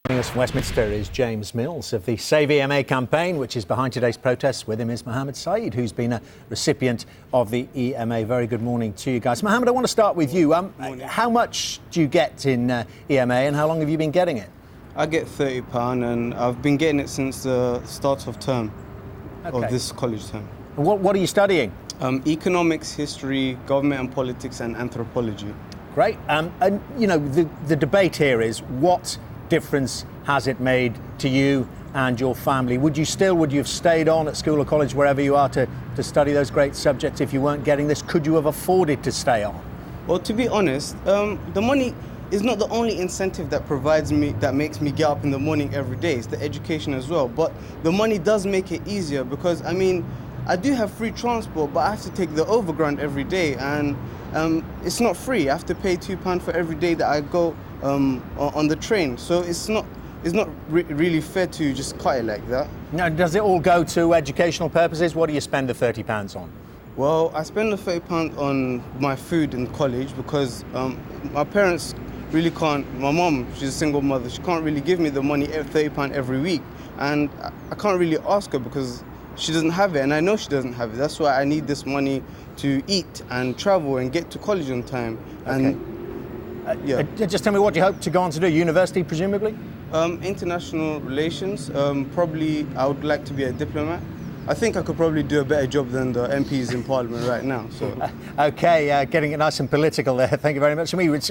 Joining us from Westminster is James Mills of the Save EMA campaign, which is behind today's protests. With him is Mohammed, Saed, who's been a recipient of the EMA. Very good morning to you guys. Mohammed, I want to start with you. How much do you get in EMA and how long have you been getting it? I get £30 and I've been getting it since the start of term, of this college term. What are you studying? Economics, history, government and politics and anthropology. Great. And you know, the debate here is what difference has it made to you and your family? Would you have stayed on at school or college, wherever you are, to study those great subjects if you weren't getting this? Could you have afforded to stay on? Well, to be honest, the money is not the only incentive that makes me get up in the morning every day. It's the education as well. But the money does make it easier because, I mean, I do have free transport, but I have to take the overground every day, and it's not free. I have to pay £2 for every day that I go on the train. So it's not really fair to just cut it like that. Now, does it all go to educational purposes? What do you spend the £30 on? Well, I spend the £30 on my food in college because my parents really can't. My mom, she's a single mother, she can't really give me the money, £30 every week, and I can't really ask her because she doesn't have it, and I know she doesn't have it. That's why I need this money to eat and travel and get to college on time. Okay. And just tell me what you hope to go on to do. University, presumably? International relations. Probably I would like to be a diplomat. I think I could probably do a better job than the MPs in Parliament right now. So. Okay, getting it nice and political there. Thank you very much for me, which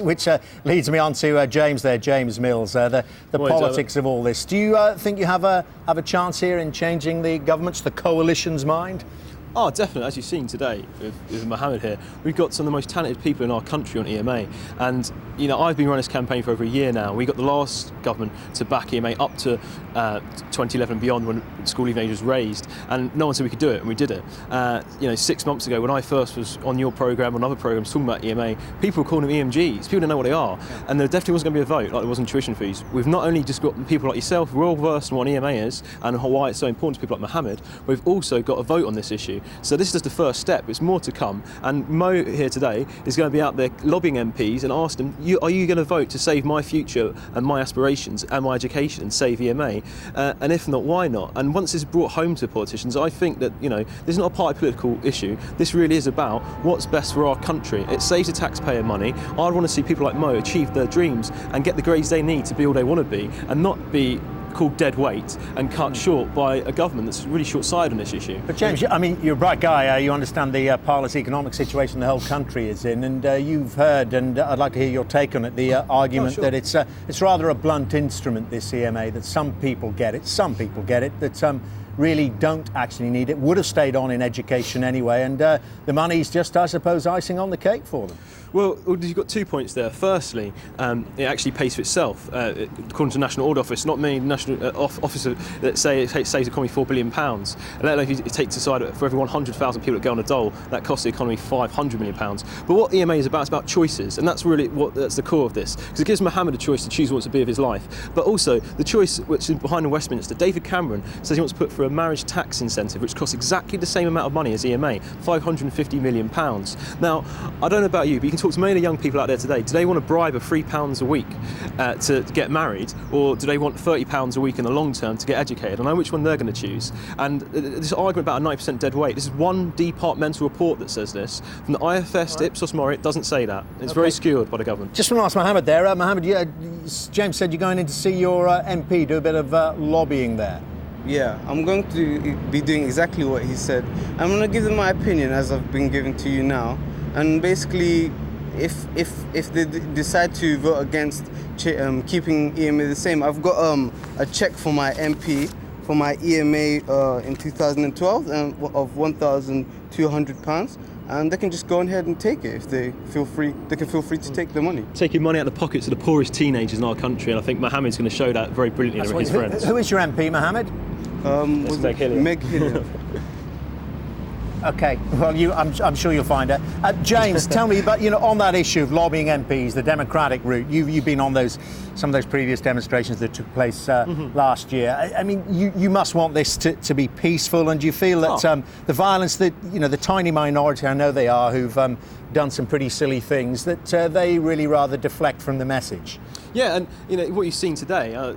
leads me on to James there, James Mills, the politics of all this. Do you think you have a chance here in changing the government's, the coalition's mind? Oh, definitely. As you've seen today with Mohammed here, we've got some of the most talented people in our country on EMA. And, you know, I've been running this campaign for over a year now. We got the last government to back EMA up to 2011 and beyond, when school leaving age was raised. And no one said we could do it, and we did it. You know, 6 months ago, when I first was on your programme, on other programmes, talking about EMA, people were calling them EMGs. People didn't know what they are. And there definitely wasn't going to be a vote, like there was on tuition fees. We've not only just got people like yourself, who are all versed in what EMA is and why it's so important to people like Mohammed, we've also got a vote on this issue. So this is just the first step. It's more to come. And Mo here today is going to be out there lobbying MPs and ask them, are you going to vote to save my future and my aspirations and my education and save EMA? And if not, why not? And once it's brought home to politicians, I think that, you know, this is not a party political issue. This really is about what's best for our country. It saves the taxpayer money. I want to see people like Mo achieve their dreams and get the grades they need to be all they want to be, and not be called dead weight and cut short by a government that's really short-sighted on this issue. But James, I mean, you're a bright guy. You understand the parlous economic situation the whole country is in, and you've heard, and I'd like to hear your take on it, the argument that it's rather a blunt instrument, this EMA, that some people get it, that really don't actually need it, would have stayed on in education anyway, and the money's just, I suppose, icing on the cake for them. Well, you've got 2 points there. Firstly, it actually pays for itself. According to the National Audit Office, not many national officer that say it saves the economy £4 billion. And let alone if you take to side for every 100,000 people that go on a dole, that costs the economy £500 million. But what EMA is about, it's about choices, and that's really that's the core of this, because it gives Mohammed a choice to choose what to be of his life. But also the choice which is behind in Westminster. David Cameron says he wants to put through a marriage tax incentive, which costs exactly the same amount of money as EMA, £550 million. Now, I don't know about you, but you can talk to many of the young people out there today. Do they want to bribe of £3 a week to get married, or do they want £30 a week in the long term to get educated? I know which one they're going to choose. And this argument about a 9% dead weight, this is one departmental report that says this. From the IFS to Ipsos Mori, it doesn't say that. It's very skewed by the government. Just want to ask Mohammed there. Mohammed, James said you're going in to see your MP, do a bit of lobbying there. Yeah, I'm going to be doing exactly what he said. I'm going to give them my opinion as I've been giving to you now. And basically, if they decide to vote against keeping EMA the same, I've got a cheque for my MP for my EMA in 2012 of £1,200, and they can just go ahead and take it if they feel free. They can feel free to take the money. Taking money out of the pockets of the poorest teenagers in our country, and I think Mohammed's going to show that very brilliantly with his friends. Who is your MP, Mohammed? Meg Hillier. Meg Hillier. Okay, well, I'm sure you'll find her. James, tell me about, on that issue of lobbying MPs, the democratic route. You've been on some of those previous demonstrations that took place last year. I mean, you must want this to be peaceful, and do you feel that the violence that the tiny minority, I know they are, who've done some pretty silly things that they really rather deflect from the message. Yeah, and what you've seen today, I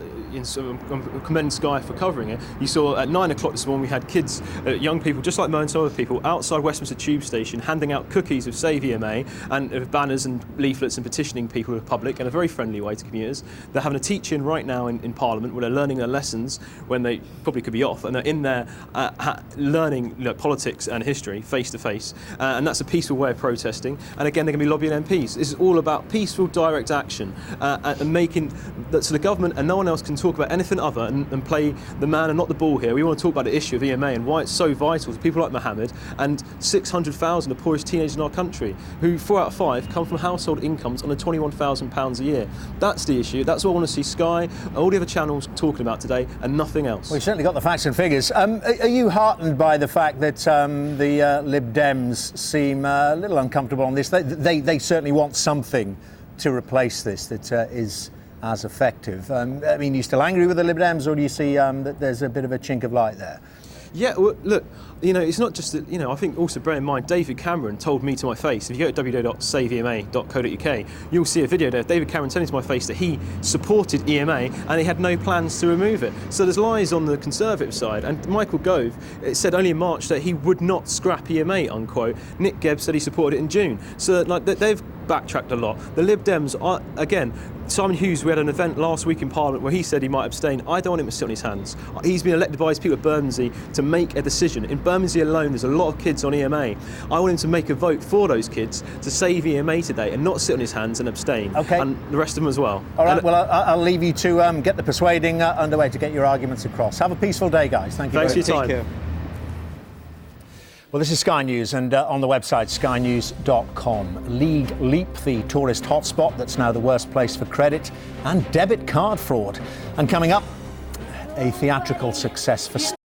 commend Sky for covering it. You saw at 9 o'clock this morning we had kids, young people, just like Mo and some other people, outside Westminster Tube Station handing out cookies with Save EMA and banners and leaflets and petitioning people in public in a very friendly way to commuters. They're having a teach-in right now in Parliament where they're learning their lessons when they probably could be off, and they're in there learning politics and history face to face, and that's a peaceful way of protesting. And again, they're going to be lobbying MPs. This is all about peaceful, direct action and making that so the government and no one else can talk about anything other and play the man and not the ball here. We want to talk about the issue of EMA and why it's so vital to people like Mohammed and 600,000 of the poorest teenagers in our country, who 4 out of 5 come from household incomes under £21,000 a year. That's the issue. That's what I want to see Sky and all the other channels talking about today, and nothing else. We've certainly got the facts and figures. Are you heartened by the fact that the Lib Dems seem a little uncomfortable on this? They certainly want something to replace this that is as effective. I mean, are you still angry with the Lib Dems, or do you see that there's a bit of a chink of light there? Yeah, well, look, it's not just that, I think also bear in mind, David Cameron told me to my face, if you go to www.saveema.co.uk, you'll see a video there of David Cameron telling to my face that he supported EMA and he had no plans to remove it. So there's lies on the Conservative side, and Michael Gove, it said only in March that he would not scrap EMA, unquote. Nick Gebb said he supported it in June. So they've backtracked a lot. The Lib Dems are, again, Simon Hughes, we had an event last week in Parliament where he said he might abstain. I don't want him to sit on his hands. He's been elected by his people at Bermondsey to make a decision. In Bermondsey alone, there's a lot of kids on EMA. I want him to make a vote for those kids to save EMA today and not sit on his hands and abstain. Okay. And the rest of them as well. All right, well, I'll leave you to get the persuading underway to get your arguments across. Have a peaceful day, guys. Thank you. Thanks for your time. Take care. Well, this is Sky News, and on the website skynews.com. Leap, the tourist hotspot that's now the worst place for credit and debit card fraud. And coming up, a theatrical success for